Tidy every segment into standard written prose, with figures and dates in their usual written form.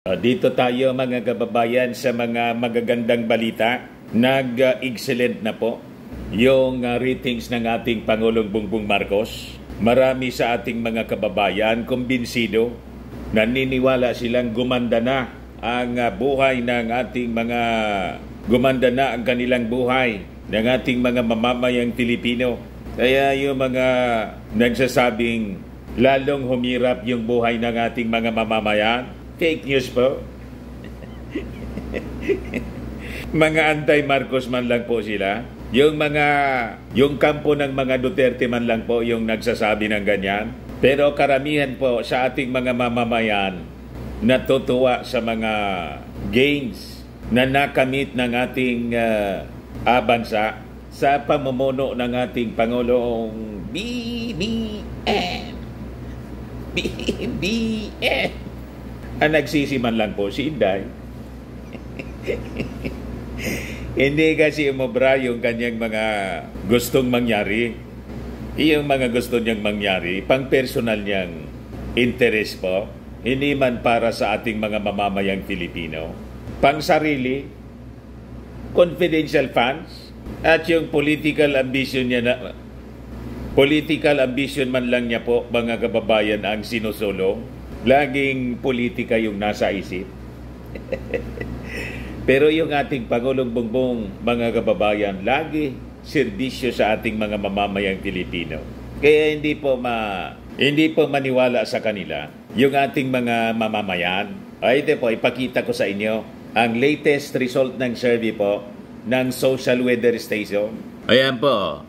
Dito tayo mga kababayan sa mga magagandang balita. Nag-excellent na po yung ratings ng ating Pangulong Bongbong Marcos. Marami sa ating mga kababayan kumbinsido, naniniwala silang gumanda na ang buhay ng ating mga gumanda na ang kanilang buhay ng ating mga mamamayang Pilipino. Kaya yung mga nagsasabing lalong humirap yung buhay ng ating mga mamamayan, fake news po. Mga anti-Marcos man lang po sila. Yung kampo ng mga Duterte man lang po yung nagsasabi ng ganyan. Pero karamihan po sa ating mga mamamayan natutuwa sa mga gains na nakamit ng ating bansa sa pamumuno ng ating Pangulong BBM. BBM. Ang nagsisiman lang po si Inday. Hindi kasi umobra yung kanyang mga gustong mangyari. Yung mga gusto niyang mangyari, pang personal niyang interest po, hindi man para sa ating mga mamamayang Pilipino. Pang sarili, confidential funds, at yung political ambition niya na, political ambition man lang niya po, mga kababayan, ang sinusulong. Laging politika yung nasa isip. Pero yung ating Pangulong Bongbong, mga kababayan, lagi serbisyo sa ating mga mamamayang Pilipino. Kaya hindi po maniwala sa kanila yung ating mga mamamayan. Ay, ito po, ipakita ko sa inyo ang latest result ng survey po ng Social Weather Station. Ayan po,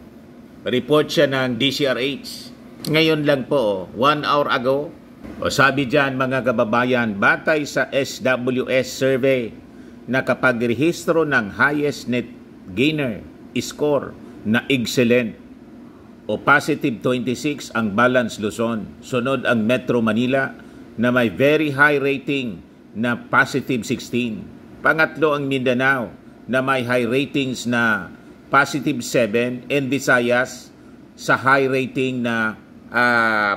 report siya ng DCRH. Ngayon lang po, 1 hour ago, sabi dyan mga kababayan, batay sa SWS survey na kapag rehistro ng highest net gainer score na excellent o positive 26 ang Balance Luzon. Sunod ang Metro Manila na may very high rating na positive 16. Pangatlo ang Mindanao na may high ratings na positive 7 and Visayas sa high rating na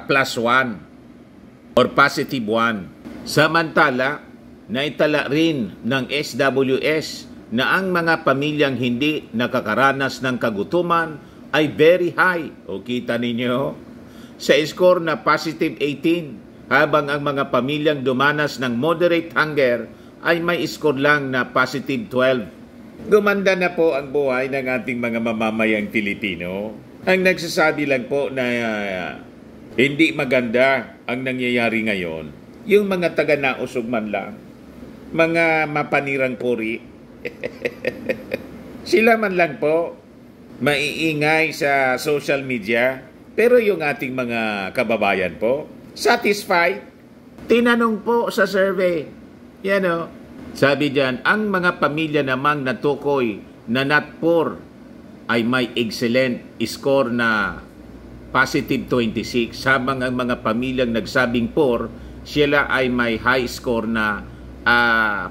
plus 1. Or positive 1. Samantala, naitala rin ng SWS na ang mga pamilyang hindi nakakaranas ng kagutuman ay very high. O kita ninyo, sa score na positive 18, habang ang mga pamilyang dumanas ng moderate hunger ay may score lang na positive 12. Gumanda na po ang buhay ng ating mga mamamayang Pilipino. Ang nagsasabi lang po na hindi maganda ang nangyayari ngayon, yung mga taga-nausog man lang, mga mapanirang puri, sila man lang po maiingay sa social media, pero yung ating mga kababayan po, satisfied. Tinanong po sa survey, sabi dyan, ang mga pamilya namang natukoy na not poor ay may excellent score na positive 26, habang ang mga pamilyang nagsabing poor, sila ay may high score na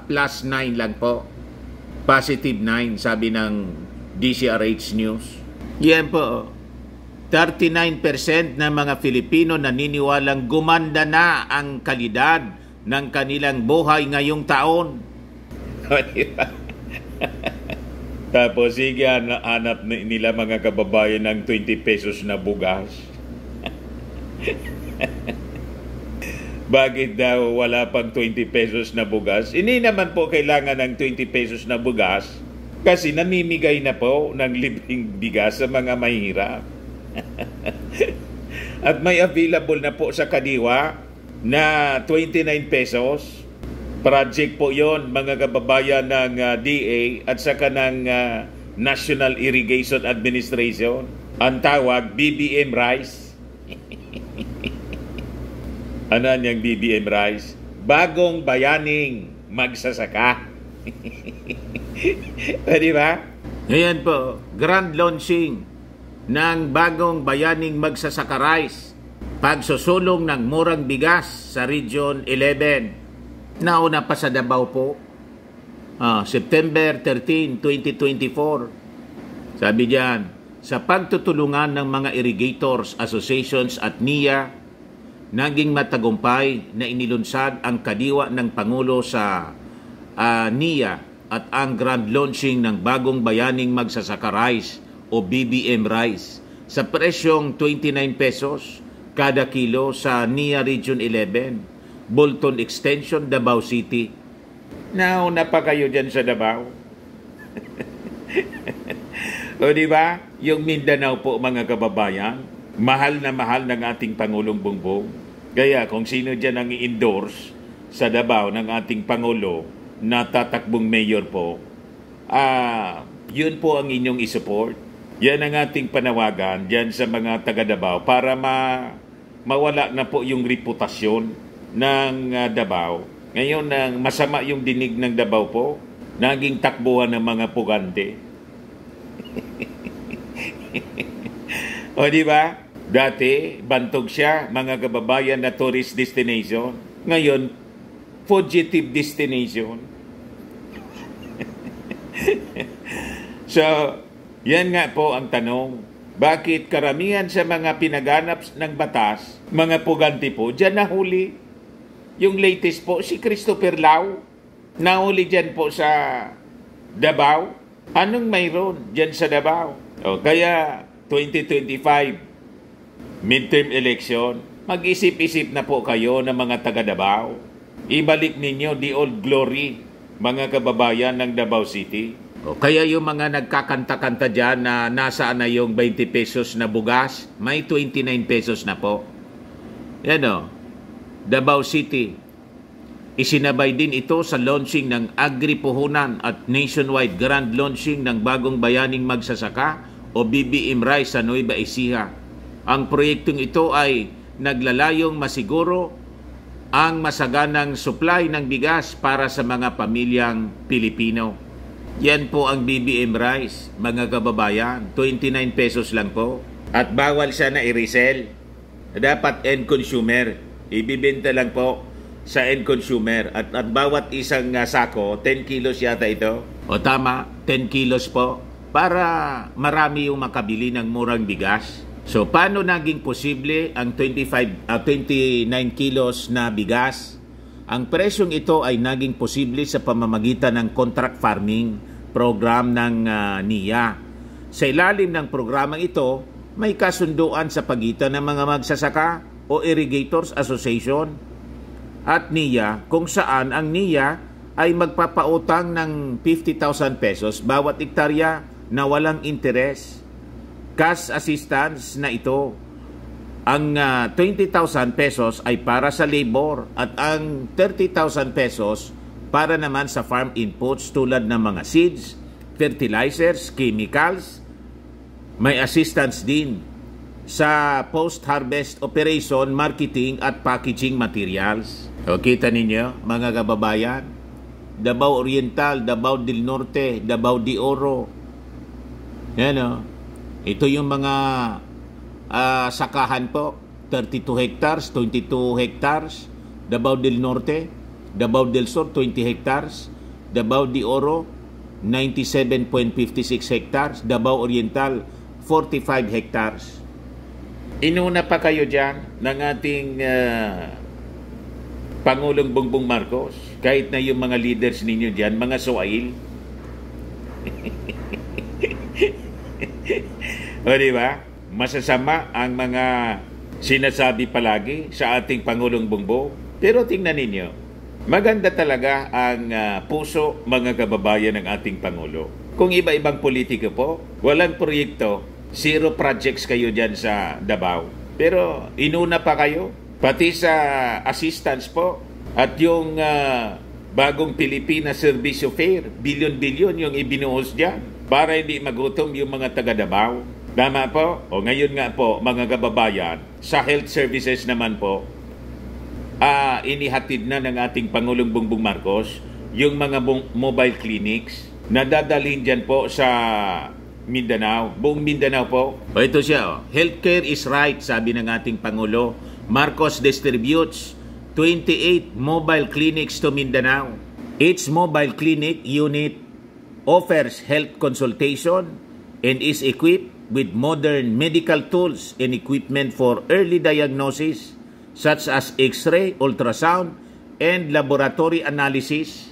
plus 9 lang po. Positive 9, sabi ng DCRH News. Yan po. 39% ng mga Filipino naniniwalang gumanda na ang kalidad ng kanilang buhay ngayong taon. Tapos sige, hanap nila mga kababayan ng 20 pesos na bugas. Bakit daw wala pang 20 pesos na bugas? Hindi naman po kailangan ng 20 pesos na bugas kasi namimigay na po ng libreng bigas sa mga mahirap. At may available na po sa Kadiwa na 29 pesos. Project po yon mga kababayan ng DA at saka ng National Irrigation Administration. Ang tawag, BBM Rice. Ano niyang BBM Rice? Bagong bayaning magsasaka. Di ba? Ngayon po, grand launching ng bagong bayaning magsasaka rice. Pagsusulong ng murang bigas sa Region 11. Nauna pa sa Davao po, September 13, 2024. Sabi diyan, sa pagtutulungan ng mga irrigators, associations at NIA, naging matagumpay na inilunsad ang kadiwa ng Pangulo sa NIA at ang grand launching ng bagong bayaning magsasaka rice o BBM rice sa presyong 29 pesos kada kilo sa NIA Region 11, Bolton Extension, Davao City. Nauna pa kayo dyan sa Davao. O di ba? Yung Mindanao po mga kababayan, mahal na mahal ng ating Pangulong Bongbong. Kaya kung sino dyan ang i-endorse sa Davao ng ating Pangulo na tatakbong mayor po, yun po ang inyong isupport. Yan ang ating panawagan dyan sa mga taga Davao para mawala na po yung reputasyon ng Davao. Ngayon, nang masama yung dinig ng Davao po, naging takbuhan ng mga pugante. O di ba? Dati, bantog siya, mga kababayan, na tourist destination. Ngayon, fugitive destination. So, yan nga po ang tanong. Bakit karamihan sa mga pinaganap ng batas, mga pugante po, dyan nahuli? Yung latest po, si Christopher Lau, nahuli dyan po sa Davao. Anong mayroon dyan sa Davao? O, kaya 2025, midterm election, mag-isip-isip na po kayo ng mga taga Davao. Ibalik ninyo the old glory, mga kababayan ng Davao City. O, kaya yung mga nagkakanta-kanta dyan na nasaan na yung 20 pesos na bugas, may 29 pesos na po. Yan o, Davao City. Isinabay din ito sa launching ng Agri-Puhunan at nationwide grand launching ng bagong bayaning magsasaka o BBM rice sa Nueva Ecija. Ang proyektong ito ay naglalayong masiguro ang masaganang supply ng bigas para sa mga pamilyang Pilipino. Yan po ang BBM rice, mga kababayan. 29 pesos lang po. At bawal siya na i-resell. Dapat end consumer. Ibibenta lang po sa end consumer. At bawat isang sako, 10 kilos yata ito. O tama, 10 kilos po. Para marami yung makabili ng murang bigas. So, paano naging posible ang 29 kilos na bigas? Ang presyong ito ay naging posible sa pamamagitan ng contract farming program ng NIA. Sa ilalim ng programang ito, may kasunduan sa pagitan ng mga magsasaka o Irrigators Association at NIA kung saan ang NIA ay magpapautang ng 50,000 pesos bawat ektarya na walang interes. Cash assistance na ito. Ang 20,000 pesos ay para sa labor at ang 30,000 pesos para naman sa farm inputs tulad ng mga seeds, fertilizers, chemicals. May assistance din sa post-harvest operation, marketing at packaging materials. O, kita ninyo mga kababayan, Davao Oriental, Davao del Norte, Davao de Oro. Yan o. Ito yung mga sakahan po, 32 hectares, 22 hectares, Davao del Norte, Davao del Sur, 20 hectares, Davao de Oro, 97.56 hectares, Davao Oriental, 45 hectares. Inuna pa kayo dyan ng ating Pangulong Bongbong Marcos, kahit na yung mga leaders ninyo dyan, mga suwail. O diba? Masasama ang mga sinasabi palagi sa ating Pangulong Bongbong. Pero tingnan ninyo, maganda talaga ang puso, mga kababayan ng ating Pangulo. Kung iba-ibang politiko po, walang proyekto, zero projects kayo dyan sa Davao. Pero inuna pa kayo, pati sa assistance po, at yung bagong Pilipinas Service Fair, bilyon-bilyon yung ibinuhos dyan para hindi magutom yung mga taga Davao. Tama po? O ngayon nga po, mga kababayan, sa health services naman po, inihatid na ng ating Pangulong Bongbong Marcos yung mga mobile clinics na dadalhin dyan po sa Mindanao, buong Mindanao po. O ito siya, healthcare is right, sabi ng ating Pangulo. Marcos distributes 28 mobile clinics to Mindanao. Each mobile clinic unit offers health consultation and is equipped with modern medical tools and equipment for early diagnosis, such as X-ray, ultrasound, and laboratory analysis.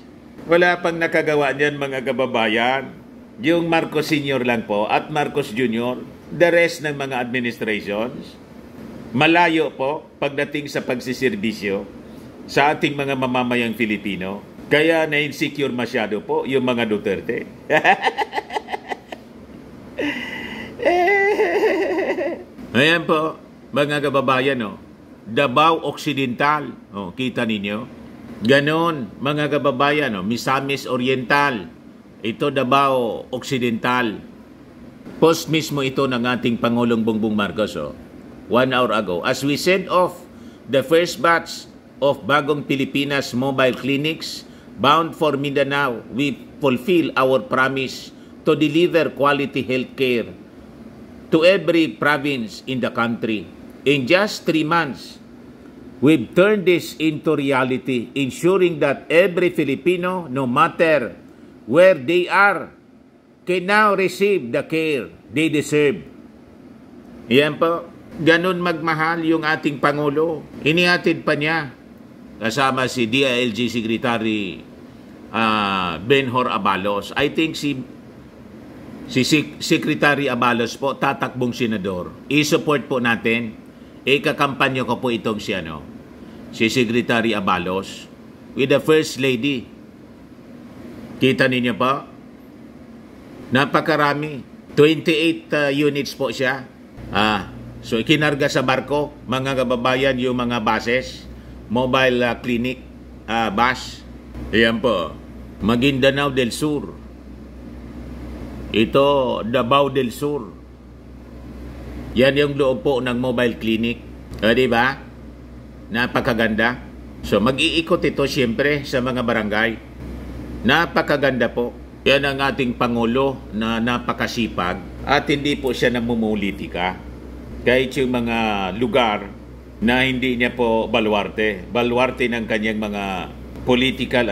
Wala pang nakagawa niyan mga kababayan. Yung Marcos Sr. lang po at Marcos Jr., the rest ng mga administrations, malayo po pagdating sa pagsiservisyo sa ating mga mamamayang Filipino. Kaya na-insecure masyado po yung mga Duterte. Ayan po, mga kababayan, Davao Occidental. Kita ninyo? Ganon, mga kababayan, Misamis Oriental. Ito Davao Occidental. Post mismo ito ng ating Pangulong Bongbong Marcos, 1 hour ago. As we send off the first batch of Bagong Pilipinas mobile clinics bound for Mindanao, we fulfill our promise to deliver quality health care to every province in the country. In just 3 months, we've turned this into reality, ensuring that every Filipino, no matter where they are, can now receive the care they deserve. Yan po. Ganun magmahal yung ating Pangulo. Inihatid pa niya kasama si DILG Secretary Benhur Abalos. I think si Secretary Abalos po tatakbong senador. I-support po natin. Ikakampanyo ko po itong si Secretary Abalos with the First Lady. Kita ninyo po? Napakarami. 28 units po siya. So ikinarga sa barko, mga kababayan, yung mga buses, mobile clinic bus. Ayan po. Maguindanao del Sur. Ito, Davao del Sur. Yan yung loob po ng mobile clinic. Di ba? Napakaganda. So mag-iikot ito siyempre sa mga barangay. Napakaganda po. Yan ang ating Pangulo na napakasipag at hindi po siya namumulitika. Kahit yung mga lugar na hindi niya po baluarte ng kanyang mga political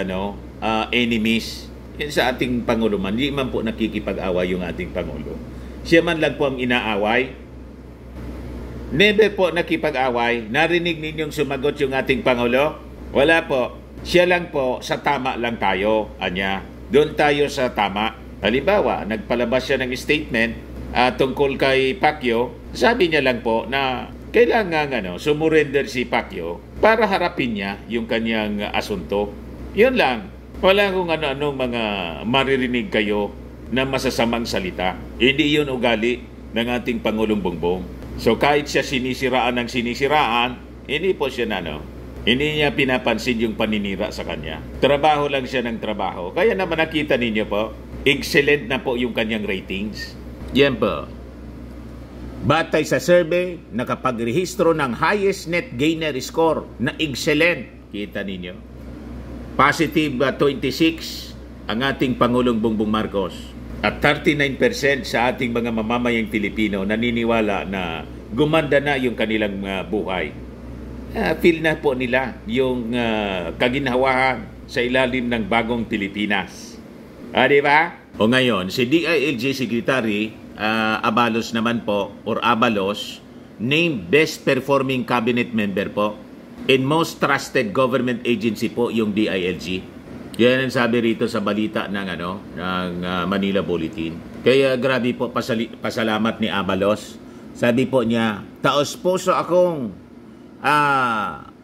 enemies. Yan sa ating Pangulo man, hindi man po nakikipag-away yung ating Pangulo. Siya man lang po ang inaaway. Never po nakipag-away. Narinig ninyong sumagot yung ating Pangulo? Wala po. Siya lang po, sa tama lang tayo, anya. Doon tayo sa tama. Halimbawa, nagpalabas siya ng statement tungkol kay Pacquiao. Sabi niya lang po na kailangan sumurrender si Pacquiao para harapin niya yung kanyang asunto. Yun lang. Wala kung ano-anong mga maririnig kayo na masasamang salita. Hindi yun ugali ng ating Pangulong Bongbong. So kahit siya sinisiraan ng sinisiraan, hindi po siya hindi niya pinapansin yung paninira sa kanya. Trabaho lang siya ng trabaho. Kaya naman nakita ninyo po, excellent na po yung kanyang ratings. Yan po. Batay sa survey, nakapagrehistro ng highest net gainer score na excellent. Kita ninyo. Positive 26 ang ating Pangulong Bongbong Marcos. At 39% sa ating mga mamamayang Pilipino naniniwala na gumanda na yung kanilang buhay. Feel na po nila yung kaginhawahan sa ilalim ng Bagong Pilipinas. Di ba? O ngayon, si DILG Secretary Abalos naman po, or Abalos, named Best Performing Cabinet Member po in Most Trusted Government Agency po yung DILG. Yan ang sabi rito sa balita ng Manila Bulletin. Kaya grabe po pasalamat ni Abalos. Sabi po niya, taos puso akong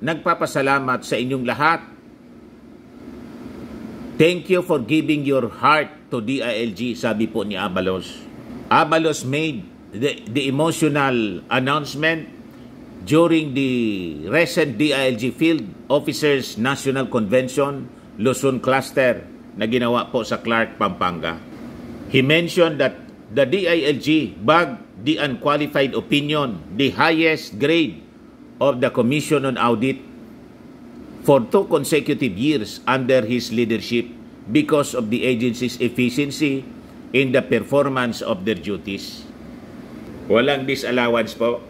nagpapasalamat sa inyong lahat. Thank you for giving your heart to DILG, sabi po ni Abalos. Abalos made the emotional announcement during the recent DILG Field Officers National Convention, Luzon Cluster, na ginawa po sa Clark, Pampanga. He mentioned that the DILG bagged the unqualified opinion, the highest grade of the Commission on Audit for 2 consecutive years under his leadership because of the agency's efficiency in the performance of their duties. Walang disallowance po.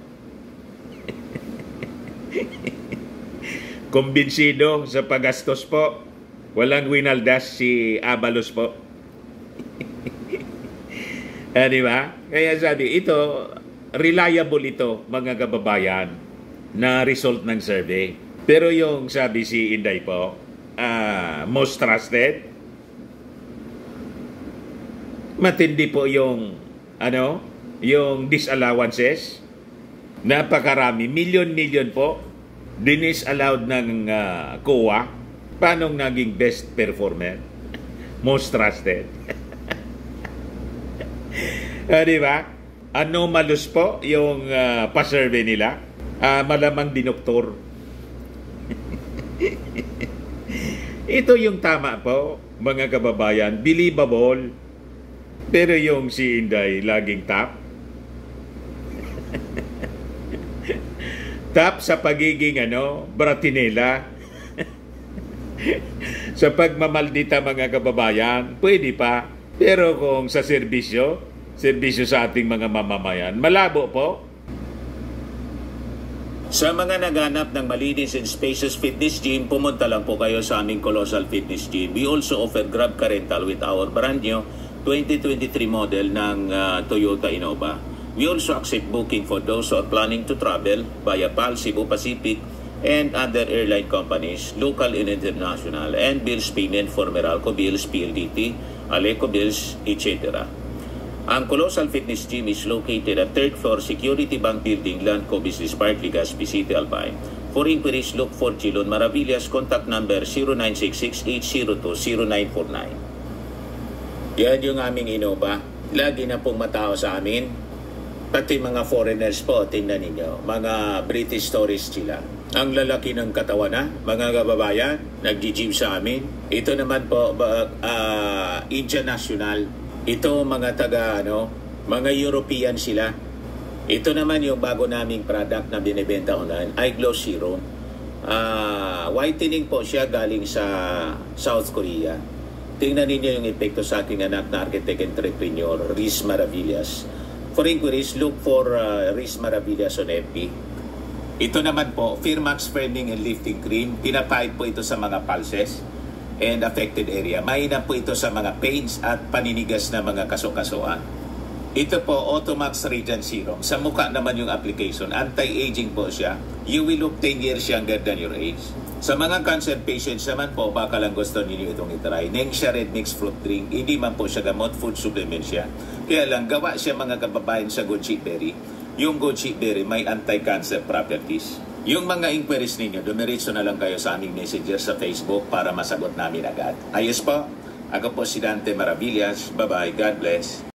Kumbinsido sa paggastos po. Walang winaldas si Abalos po. Di ba? Kaya sabi, ito, reliable ito, mga kababayan. na result ng survey. Pero yung sabi si Inday po, most trusted, matindi po yung yung disallowances. Napakarami, million po dinisallowed ng COA. Paano naging best performer? Most trusted. Di ba? Anomalous po yung pa-survey nila. Malamang dinoktor. Ito yung tama po, mga kababayan. Believable. Pero yung si Inday, laging top. Top sa pagiging bratinela. Sa pagmamaldita, mga kababayan, pwede pa. Pero kung sa serbisyo sa ating mga mamamayan, malabo po. Sa mga naghanap ng malinis and spacious fitness gym, pumunta lang po kayo sa aming Colossal Fitness Gym. We also offer Grab Car Rental with our brand new 2023 model ng Toyota Innova. We also accept booking for those who are planning to travel via PAL, Cebu Pacific, and other airline companies, local and international, and bills payment for Meralco Bills, PLDT, Aleco Bills, etc. Ang Colossal Fitness Gym is located at 3rd floor Security Bank Building, Landco Business Park, Legazpi City, Albay. For inquiries, look for Chilon Maravillas. Contact number 0966-802-0949. Yan yung aming Innova. Lagi na pong matao sa amin. Pati mga foreigners po, tingnan ninyo. Mga British tourists sila. Ang lalaki ng katawan na, mga kababayan, nag-gym sa amin. Ito naman po, Indian National. Ito mga mga European sila. Ito naman yung bago naming product na binibenta online, iGlow Serum. Whitening po siya galing sa South Korea. Tingnan ninyo yung epekto sa aking anak na architect entrepreneur, Riz Maravillas. For inquiries, look for Riz Maravillas on FB. Ito naman po, Firmax Firming and Lifting Cream. Pinapahid po ito sa mga pulses and affected area. Mainam po ito sa mga pains at paninigas na mga kaso-kasuan. Ito po, Automax Radiant Serum. Sa mukha naman yung application. Anti-aging po siya. You will look 10 years younger than your age. Sa mga cancer patients naman po, baka lang gusto ninyo itong itry. Nengxia Red Mix Fruit Drink. Hindi man po siya gamot, food supplement siya. Kaya lang, gawa siya mga kababayan sa goji berry. Yung goji berry may anti-cancer properties. Yung mga inquiries ninyo, dumiretso na lang kayo sa aming messenger sa Facebook para masagot namin agad. Ayos po. Ako po si Dante Maravillas. Bye-bye. God bless.